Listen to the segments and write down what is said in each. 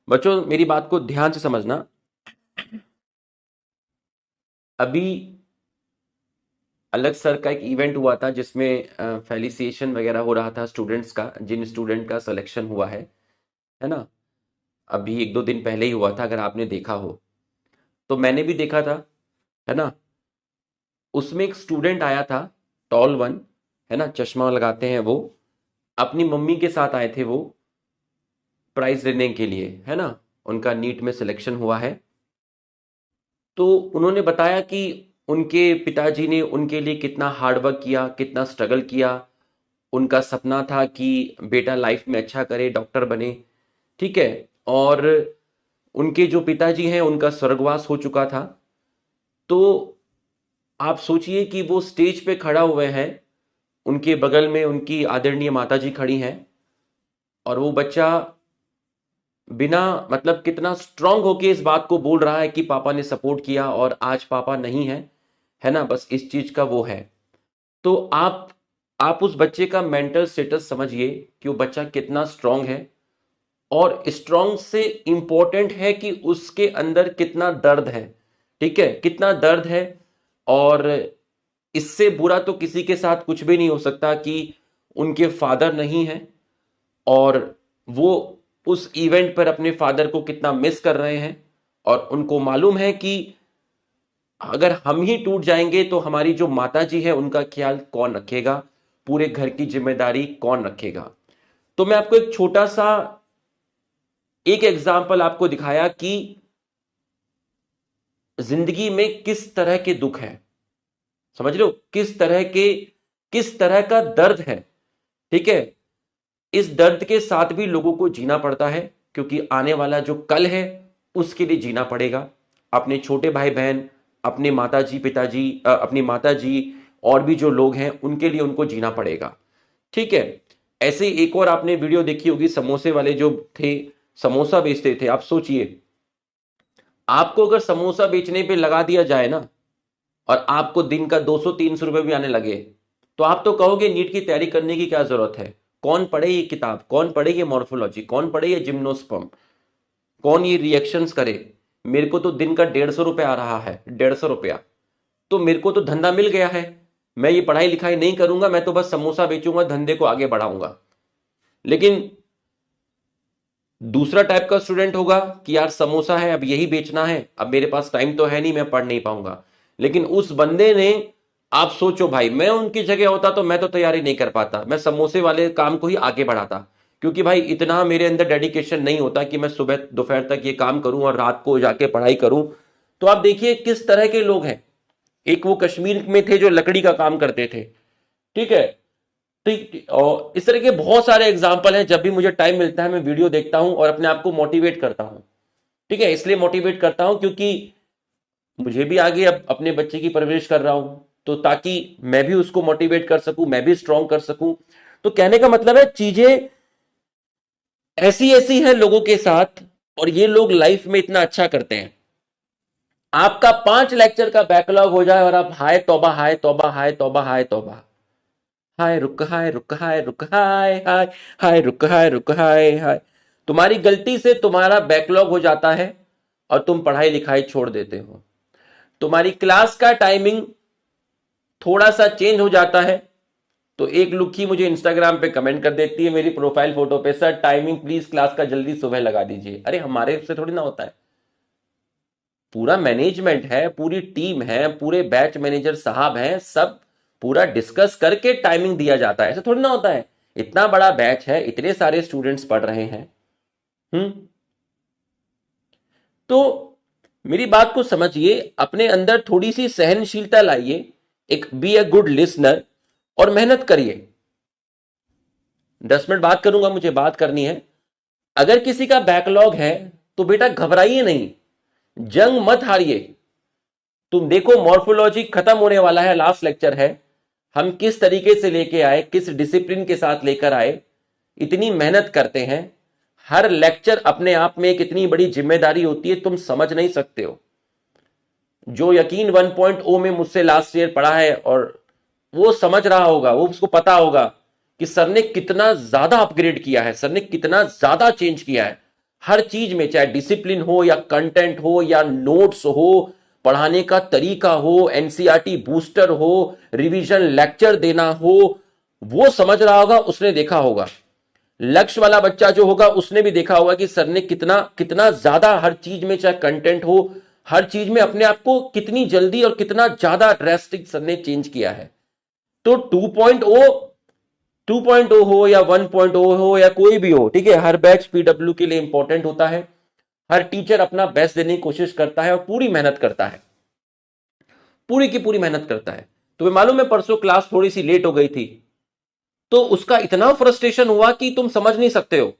बच्चों मेरी बात को ध्यान से समझना। अभी अलग सर का एक इवेंट हुआ था जिसमें फेलिसिएशन वगैरह हो रहा था स्टूडेंट्स का, जिन स्टूडेंट का सिलेक्शन हुआ है ना। अभी एक दो दिन पहले ही हुआ था, अगर आपने देखा हो तो। मैंने भी देखा था, है ना। उसमें एक स्टूडेंट आया था, टॉल वन, है ना, चश्मा लगाते हैं वो। अपनी मम्मी के साथ आए थे वो प्राइज लेने के लिए, है ना। उनका नीट में सिलेक्शन हुआ है। तो उन्होंने बताया कि उनके पिताजी ने उनके लिए कितना हार्डवर्क किया, कितना स्ट्रगल किया। उनका सपना था कि बेटा लाइफ में अच्छा करे, डॉक्टर बने, ठीक है। और उनके जो पिताजी हैं उनका स्वर्गवास हो चुका था। तो आप सोचिए कि वो स्टेज पे खड़ा हुए हैं, उनके बगल में उनकी आदरणीय माताजी खड़ी हैं, और वो बच्चा बिना मतलब कितना स्ट्रांग होके इस बात को बोल रहा है कि पापा ने सपोर्ट किया और आज पापा नहीं है ना। बस इस चीज का वो है। तो आप उस बच्चे का मेंटल स्टेटस समझिए कि वो बच्चा कितना स्ट्रांग है। और स्ट्रांग से इंपॉर्टेंट है कि उसके अंदर कितना दर्द है, ठीक है, कितना दर्द है। और इससे बुरा तो किसी के साथ कुछ भी नहीं हो सकता कि उनके फादर नहीं है, और वो उस इवेंट पर अपने फादर को कितना मिस कर रहे हैं। और उनको मालूम है कि अगर हम ही टूट जाएंगे तो हमारी जो माता जी है उनका ख्याल कौन रखेगा, पूरे घर की जिम्मेदारी कौन रखेगा। तो मैं आपको एक छोटा सा एक एग्जाम्पल आपको दिखाया कि जिंदगी में किस तरह के दुख है, समझ लो किस तरह का दर्द है, ठीक है। इस दर्द के साथ भी लोगों को जीना पड़ता है, क्योंकि आने वाला जो कल है उसके लिए जीना पड़ेगा। अपने छोटे भाई बहन, अपने माताजी पिताजी, अपनी माताजी और भी जो लोग हैं उनके लिए उनको जीना पड़ेगा, ठीक है। ऐसे ही एक और आपने वीडियो देखी होगी, समोसे वाले जो थे, समोसा बेचते थे। आप सोचिए, आपको अगर समोसा बेचने पे लगा दिया जाए ना, और आपको दिन का 200-300 रुपए भी आने लगे, तो आप तो कहोगे नीट की तैयारी करने की क्या जरूरत है। कौन पढ़े ये किताब, कौन पढ़े ये मॉर्फोलॉजी, कौन पढ़े ये जिम्नोस्पर्म, कौन ये रिएक्शंस करे। मेरे को तो दिन का 150 रुपए आ रहा है, 150 रुपया। तो मेरे को तो धंधा मिल गया है। मैं ये पढ़ाई लिखाई नहीं करूंगा, मैं तो बस समोसा बेचूंगा, धंधे को आगे बढ़ाऊंगा। लेकिन दूसरा टाइप का स्टूडेंट होगा कि यार समोसा है, अब यही बेचना है, अब मेरे पास टाइम तो है नहीं, मैं पढ़ नहीं पाऊंगा। लेकिन उस बंदे ने, आप सोचो भाई, मैं उनकी जगह होता तो मैं तो तैयारी नहीं कर पाता, मैं समोसे वाले काम को ही आगे बढ़ाता। क्योंकि भाई इतना मेरे अंदर डेडिकेशन नहीं होता कि मैं सुबह दोपहर तक ये काम करूं और रात को जाके पढ़ाई करूं। तो आप देखिए किस तरह के लोग हैं। एक वो कश्मीर में थे जो लकड़ी का काम करते थे, ठीक है। ठीक, और इस तरह के बहुत सारे एग्जाम्पल हैं। जब भी मुझे टाइम मिलता है मैं वीडियो देखता हूं और अपने आप को मोटिवेट करता हूं, ठीक है। इसलिए मोटिवेट करता हूं क्योंकि मुझे भी आगे अब अपने बच्चे की परवरिश कर रहा हूं, तो ताकि मैं भी उसको मोटिवेट कर सकूं, मैं भी स्ट्रांग कर सकूं। तो कहने का मतलब है चीजें ऐसी ऐसी हैं लोगों के साथ, और ये लोग लाइफ में इतना अच्छा करते हैं। आपका 5 लेक्चर का बैकलॉग हो जाए और आप हाय तौबा हाय तौबा हाय तौबा हाय तौबा, हाय रुक हाय रुक हाय रुक हाय हाय हाय रुक हाय रुक हाय हाय, तुम्हारी गलती से तुम्हारा बैकलॉग हो जाता है और तुम पढ़ाई लिखाई छोड़ देते हो। तुम्हारी क्लास का टाइमिंग थोड़ा सा चेंज हो जाता है, तो एक लुखी मुझे इंस्टाग्राम पे कमेंट कर देती है मेरी प्रोफाइल फोटो पे, सर टाइमिंग प्लीज क्लास का जल्दी सुबह लगा दीजिए। अरे हमारे से थोड़ी ना होता है, पूरा मैनेजमेंट है, पूरी टीम है, पूरे बैच मैनेजर साहब हैं, सब पूरा डिस्कस करके टाइमिंग दिया जाता है। ऐसा थोड़ी ना होता है। इतना बड़ा बैच है, इतने सारे स्टूडेंट्स पढ़ रहे हैं। हम्म। तो मेरी बात को समझिए, अपने अंदर थोड़ी सी सहनशीलता लाइए, एक बी अ गुड लिसनर, और मेहनत करिए। 10 मिनट बात करूंगा, मुझे बात करनी है। अगर किसी का बैकलॉग है तो बेटा घबराइए नहीं, जंग मत हारिए। तुम देखो मॉर्फोलॉजी खत्म होने वाला है, लास्ट लेक्चर है। हम किस तरीके से लेके आए, किस डिसिप्लिन के साथ लेकर आए, इतनी मेहनत करते हैं। हर लेक्चर अपने आप में एक इतनी बड़ी जिम्मेदारी होती है, तुम समझ नहीं सकते हो। जो यकीन 1.0 में मुझसे लास्ट ईयर पढ़ा है, और वो समझ रहा होगा, वो उसको पता होगा कि सर ने कितना ज्यादा अपग्रेड किया है, सर ने कितना ज्यादा चेंज किया है। हर चीज में, चाहे डिसिप्लिन हो या कंटेंट हो या नोट्स हो, पढ़ाने का तरीका हो, एनसीईआरटी बूस्टर हो, रिवीजन लेक्चर देना हो, वो समझ रहा होगा, उसने देखा होगा। लक्ष्य वाला बच्चा जो होगा उसने भी देखा होगा कि सर ने कितना कितना ज्यादा हर चीज में, चाहे कंटेंट हो, हर चीज में अपने आप को कितनी जल्दी और कितना ज्यादा ड्रेस्टिक सर ने चेंज किया है। तो 2.0 हो या 1.0 हो या कोई भी हो, ठीक है, हर बैच पीडब्ल्यू के लिए इंपॉर्टेंट होता है। हर टीचर अपना बेस्ट देने की कोशिश करता है और पूरी मेहनत करता है, पूरी की पूरी मेहनत करता है। तुम्हें मालूम है परसों क्लास थोड़ी सी लेट हो गई थी, तो उसका इतना फ्रस्ट्रेशन हुआ कि तुम समझ नहीं सकते हो,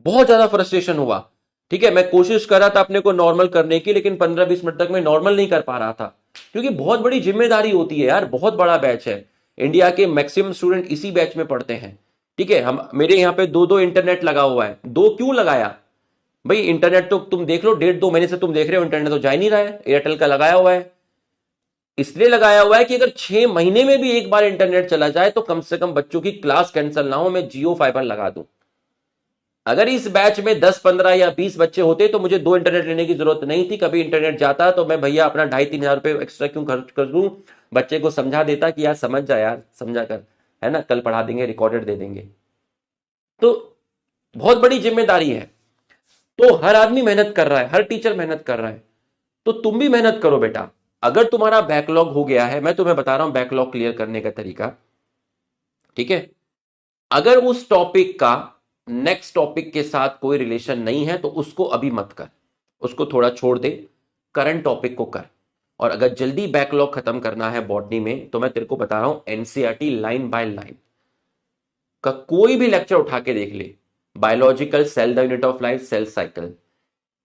बहुत ज्यादा फ्रस्ट्रेशन हुआ। ठीक है, मैं कोशिश कर रहा था अपने को नॉर्मल करने की, लेकिन 15-20 मिनट तक मैं नॉर्मल नहीं कर पा रहा था, क्योंकि बहुत बड़ी जिम्मेदारी होती है यार, बहुत बड़ा बैच है। इंडिया के मैक्सिमम स्टूडेंट इसी बैच में पढ़ते हैं। ठीक है, हम मेरे यहाँ पे दो दो इंटरनेट लगा हुआ है। दो क्यों लगाया भाई? इंटरनेट तो तुम देख लो, 1.5-2 महीने से तुम देख रहे हो इंटरनेट तो जा ही नहीं रहा है, एयरटेल का लगाया हुआ है। इसलिए लगाया हुआ है कि अगर 6 महीने में भी एक बार इंटरनेट चला जाए तो कम से कम बच्चों की क्लास कैंसिल ना हो, मैं जियो फाइबर लगा दूं। अगर इस बैच में 10-15 या 20 बच्चे होते तो मुझे 2 इंटरनेट लेने की जरूरत नहीं थी। कभी इंटरनेट जाता तो मैं भैया अपना 2,500-3,000 रुपए एक्स्ट्रा क्यों खर्च कर दूं, बच्चे को समझा देता कि यार समझ जा यार, समझा कर, है ना, कल पढ़ा देंगे, रिकॉर्डेड दे देंगे। तो बहुत बड़ी जिम्मेदारी है। तो हर आदमी मेहनत कर रहा है, हर टीचर मेहनत कर रहा है, तो तुम भी मेहनत करो बेटा। अगर तुम्हारा बैकलॉग हो गया है, मैं तुम्हें बता रहा हूं बैकलॉग क्लियर करने का तरीका। ठीक है, अगर उस टॉपिक का नेक्स्ट टॉपिक के साथ कोई रिलेशन नहीं है तो उसको अभी मत कर, उसको थोड़ा छोड़ दे, करंट टॉपिक को कर। और अगर जल्दी बैकलॉग खत्म करना है बॉटनी में, तो मैं तेरे को बता रहा हूं एनसीईआरटी लाइन बाय लाइन का कोई भी लेक्चर उठा के देख ले, biological cell the unit of life, cell cycle,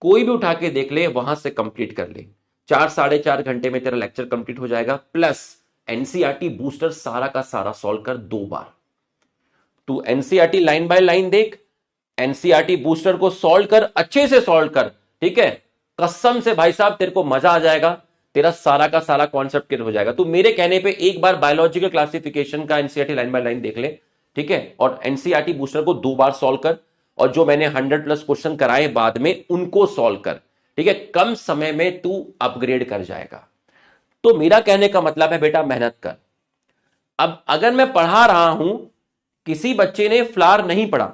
कोई भी उठा के देख ले, वहां से कंप्लीट कर ले। 4-4.5 घंटे में तेरा लेक्चर कंप्लीट हो जाएगा। प्लस एनसीईआरटी बूस्टर सारा का सारा सॉल्व कर 2 बार। तू एनसीईआरटी लाइन बाय लाइन देख, एनसीईआरटी बूस्टर को सॉल्व कर, अच्छे से सॉल्व कर। ठीक है, कसम से भाई साहब तेरे को मजा आ जाएगा, तेरा सारा का सारा कॉन्सेप्ट क्लियर हो जाएगा। तू मेरे कहने पे एक बार बायोलॉजिकल क्लासिफिकेशन का एनसीईआरटी लाइन बाय लाइन देख ले, ठीक है, और एनसीईआरटी बूस्टर को 2 बार सॉल्व कर, और जो मैंने 100+ क्वेश्चन कराए बाद में उनको सॉल्व कर। ठीक है, कम समय में तू अपग्रेड कर जाएगा। तो मेरा कहने का मतलब है बेटा मेहनत कर। अब अगर मैं पढ़ा रहा हूं, किसी बच्चे ने फ्लावर नहीं पढ़ा,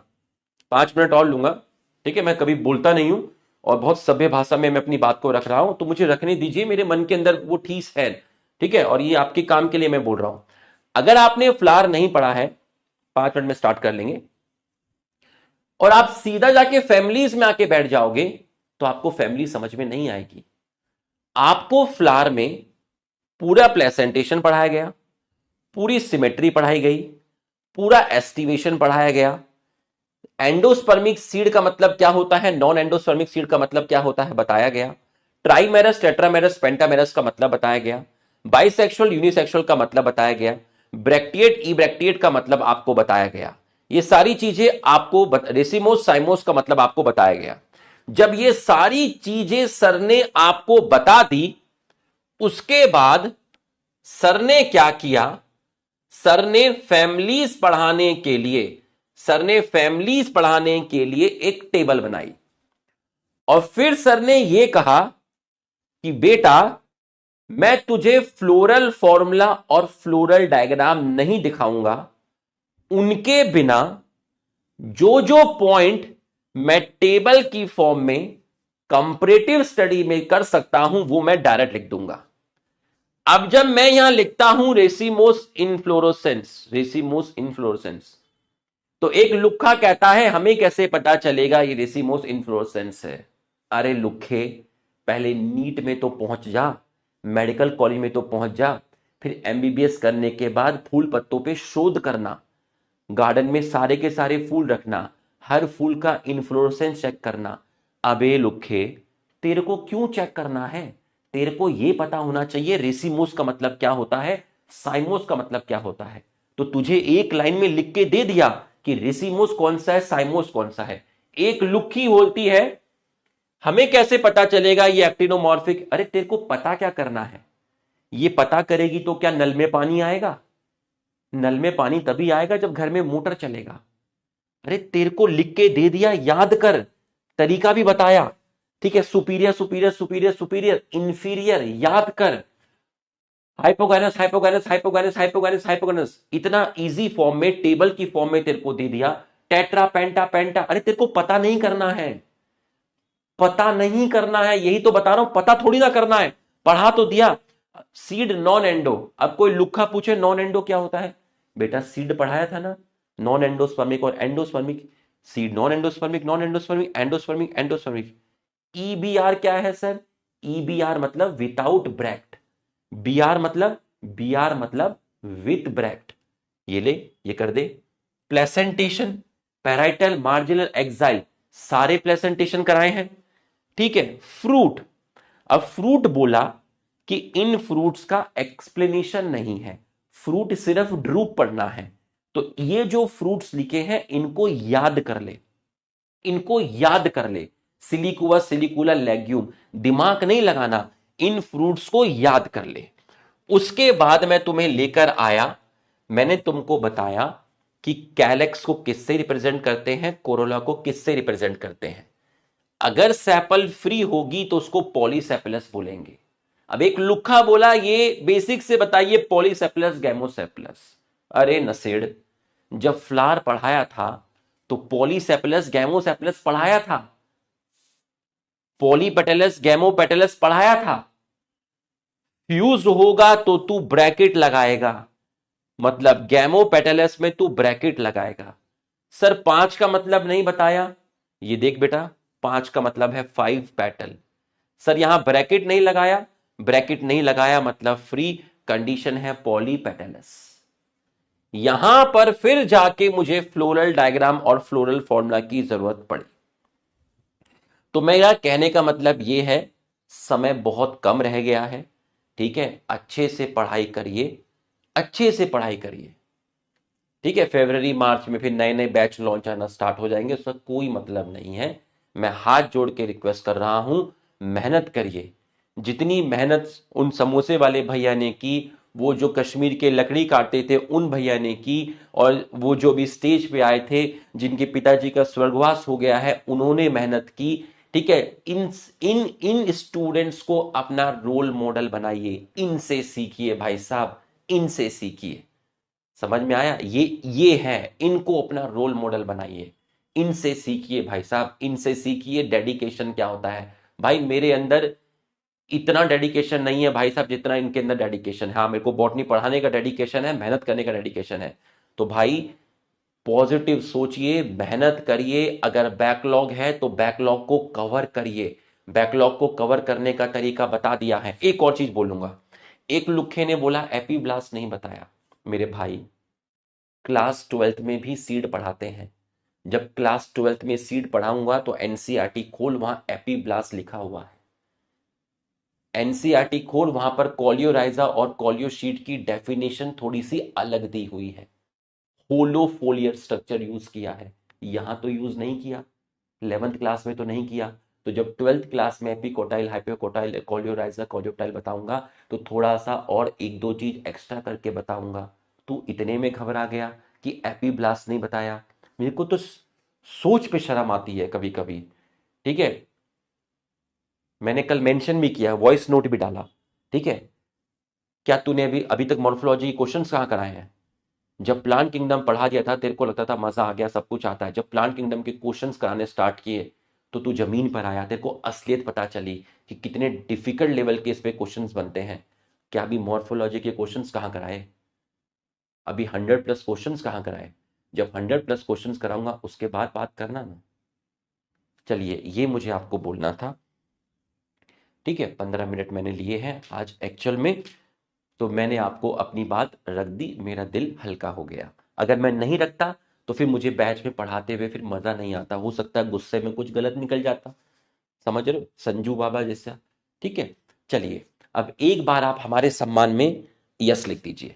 5 मिनट और लूंगा, ठीक है, मैं कभी बोलता नहीं हूं और बहुत सभ्य भाषा में मैं अपनी बात को रख रहा हूं, तो मुझे रखने दीजिए, मेरे मन के अंदर वो ठीस है। ठीक है, और ये आपके काम के लिए मैं बोल रहा हूं। अगर आपने फ्लावर नहीं पढ़ा है, 5 मिनट में स्टार्ट कर लेंगे, और आप सीधा जाके फैमिलीज में आके बैठ जाओगे, तो आपको फैमिली समझ में नहीं आएगी। आपको फ्लावर में पूरा प्लेसेंटेशन पढ़ाया गया, पूरी सिमेट्री पढ़ाई गई, पूरा एस्टिवेशन पढ़ाया गया, एंडोस्पर्मिक सीड का मतलब क्या होता है, नॉन एंडोस्पर्मिक सीड का मतलब क्या होता है बताया गया, ट्राइमेरस, टेट्रामेरस, पेंटामेरस का मतलब बताया गया, बाइसेक्सुअल, यूनिसेक्सुअल का मतलब बताया गया, ब्रैक्टिएट, इब्रैक्टिएट का मतलब आपको बताया गया। ये सारी चीजें आपको रेसिमोस, साइमोस का मतलब आपको बताया गया। जब ये सारी चीजें सर ने आपको बता दी, उसके बाद सर ने क्या किया, सर ने फैमिलीज पढ़ाने के लिए, सर ने फैमिलीज पढ़ाने के लिए एक टेबल बनाई, और फिर सर ने यह कहा कि बेटा मैं तुझे फ्लोरल फॉर्मूला और फ्लोरल डायग्राम नहीं दिखाऊंगा, उनके बिना जो जो पॉइंट मैं टेबल की फॉर्म में कंपैरेटिव स्टडी में कर सकता हूं वो मैं डायरेक्ट लिख दूंगा। अब जब मैं यहां लिखता हूं रेसिमोस इनफ्लोरोसेंस, रेसिमोस इनफ्लोरोसेंस, तो एक लुक्खा कहता है हमें कैसे पता चलेगा ये रेसिमोस इनफ्लोरोसेंस है। अरे लुखे, पहले नीट में तो पहुंच जा, मेडिकल कॉलेज में तो पहुंच जा, फिर एमबीबीएस करने के बाद फूल पत्तों पे शोध करना, गार्डन में सारे के सारे फूल रखना, हर फूल का इन्फ्लोरेसेंस चेक करना। अबे लुखे, तेरे को क्यों चेक करना है? तेरे को यह पता होना चाहिए रेसिमोस का मतलब क्या होता है, साइमोस का मतलब क्या होता है। तो तुझे एक लाइन में लिख के दे दिया कि रेसिमोस कौन सा है, साइमोस कौन सा है। एक लुक्की बोलती है हमें कैसे पता चलेगा ये एक्टिनोमॉर्फिक। अरे तेरे को पता क्या करना है? ये पता करेगी तो क्या नल में पानी आएगा? नल में पानी तभी आएगा जब घर में मोटर चलेगा। अरे तेरे को लिख के दे दिया, याद कर, तरीका भी बताया, ठीक है, superior superior superior superior inferior याद कर, hypogynous hypogynous hypogynous hypogynous hypogynous, इतना इजी फॉर्म में टेबल की फॉर्म में तेरे को दे दिया, टेट्रा पेंटा पेंटा, अरे तेरे को पता नहीं करना है, पता नहीं करना है, यही तो बता रहा हूं, पता थोड़ी ना करना है, पढ़ा तो दिया। सीड नॉन एंडो, अब कोई लुक्खा पूछे नॉन एंडो क्या होता है, बेटा सीड पढ़ाया था ना, नॉन एंडोस्पर्मिक और endospermic, seed non endospermic non endospermic endospermic endospermic. EBR क्या है सर, ईबीआर मतलब विदाउट ब्रैक्ट, बी आर मतलब विथ ब्रैक्ट, ये ले, ये कर दे। प्लेसेंटेशन, पैराइटल मार्जिनल एक्साइल, सारे प्लेसेंटेशन कराए हैं, ठीक है। फ्रूट, अब फ्रूट बोला कि इन फ्रूट्स का एक्सप्लेनेशन नहीं है, फ्रूट सिर्फ ड्रूप पढ़ना है, तो ये जो फ्रूट्स लिखे हैं इनको याद कर ले, इनको याद कर ले, सिलिकुआ सिलिकुला लेग्यूम, दिमाग नहीं लगाना, इन फ्रूट्स को याद कर ले। उसके बाद मैं तुम्हें लेकर आया, मैंने तुमको बताया कि कैलेक्स को किससे रिप्रेजेंट करते हैं, कोरोला को किससे रिप्रेजेंट करते हैं। अगर सेपल फ्री होगी तो उसको पॉलीसेपलस बोलेंगे। अब एक लुखा बोला ये बेसिक से बताइए पॉलीसेपलस गैमोसेपलस, अरे नसेड़, जब फ्लावर पढ़ाया था तो पॉलीसेपलस गैमोसेपलस पढ़ाया था, पॉलीपेटलस गैमोपेटलस पढ़ाया था। फ्यूज होगा तो तू ब्रैकेट लगाएगा, मतलब गैमोपेटलस में तू ब्रैकेट लगाएगा। सर 5 का मतलब नहीं बताया, ये देख बेटा 5 का मतलब है 5 पेटल। सर यहां ब्रैकेट नहीं लगाया, ब्रैकेट नहीं लगाया मतलब फ्री, कंडीशन है पॉलीपेटलस। यहां पर फिर जाके मुझे फ्लोरल डायग्राम और फ्लोरल फॉर्मूला की जरूरत पड़ी। तो मेरा कहने का मतलब यह है, समय बहुत कम रह गया है, ठीक है, अच्छे से पढ़ाई करिए, अच्छे से पढ़ाई करिए, ठीक है। फरवरी मार्च में फिर नए नए बैच लॉन्च आना स्टार्ट हो जाएंगे, उसका कोई मतलब नहीं है। मैं हाथ जोड़ के रिक्वेस्ट कर रहा हूं, मेहनत करिए, जितनी मेहनत उन समोसे वाले भैया ने की, वो जो कश्मीर के लकड़ी काटते थे उन भैया ने की, और वो जो भी स्टेज पे आए थे जिनके पिताजी का स्वर्गवास हो गया है उन्होंने मेहनत की, ठीक है। इन इन इन स्टूडेंट्स को अपना रोल मॉडल बनाइए, इनसे सीखिए भाई साहब, इनसे सीखिए। समझ में आया, ये है, इनको अपना रोल मॉडल बनाइए, इनसे सीखिए भाई साहब, इनसे सीखिए डेडिकेशन क्या होता है। भाई मेरे अंदर इतना डेडिकेशन नहीं है भाई साहब जितना इनके अंदर डेडिकेशन है। हाँ मेरे को बॉटनी पढ़ाने का डेडिकेशन है, मेहनत करने का डेडिकेशन है। तो भाई पॉजिटिव सोचिए, मेहनत करिए, अगर बैकलॉग है तो बैकलॉग को कवर करिए, बैकलॉग को कवर करने का तरीका बता दिया है। एक और चीज बोलूंगा, एक लुखे ने बोला एपीब्लास्ट नहीं बताया, मेरे भाई क्लास 12th में भी सीड पढ़ाते हैं, जब क्लास 12th में सीड पढ़ाऊंगा तो एनसीईआरटी खोल, वहां एपीब्लास्ट लिखा हुआ है, एनसीईआरटी खोल, वहां पर कॉलियोराइजा और कॉलियोशीट की डेफिनेशन थोड़ी सी अलग दी हुई है, होलोफोलियर स्ट्रक्चर यूज किया है, यहां तो यूज नहीं किया, 11th क्लास में तो नहीं किया। तो जब 12th क्लास में एपिकोटाइल हाइपोकोटाइल कॉलियोराइजा कॉलियोटाइल बताऊंगा तो थोड़ा सा और एक दो चीज एक्स्ट्रा करके बताऊंगा। तू इतने में घबरा गया कि एपीब्लास्ट नहीं बताया, मेरे को तो सोच पे शर्म आती है कभी कभी, ठीक है। मैंने कल मेंशन भी किया, वॉइस नोट भी डाला, ठीक है। क्या तूने अभी अभी तक मॉर्फोलॉजी के क्वेश्चंस कहाँ कराए हैं? जब प्लांट किंगडम पढ़ा दिया था तेरे को लगता था मजा आ गया, सब कुछ आता है, जब प्लांट किंगडम के क्वेश्चंस कराने स्टार्ट किए तो तू जमीन पर आया, तेरे को असलियत पता चली कि कितने डिफिकल्ट लेवल के इस पे क्वेश्चंस बनते हैं। क्या अभी मॉर्फोलॉजी के क्वेश्चंस कहाँ कराए? अभी 100+ क्वेश्चंस कहाँ कराए? जब 100+ क्वेश्चंस कराऊंगा उसके बाद बात करना ना। चलिए ये मुझे आपको बोलना था, ठीक है। 15 मिनट मैंने लिए हैं आज एक्चुअल में, तो मैंने आपको अपनी बात रख दी, मेरा दिल हल्का हो गया। अगर मैं नहीं रखता तो फिर मुझे बैच में पढ़ाते हुए फिर मजा नहीं आता, हो सकता है गुस्से में कुछ गलत निकल जाता, समझ रहे हो, संजू बाबा जैसा, ठीक है। चलिए अब एक बार आप हमारे सम्मान में यस लिख दीजिए।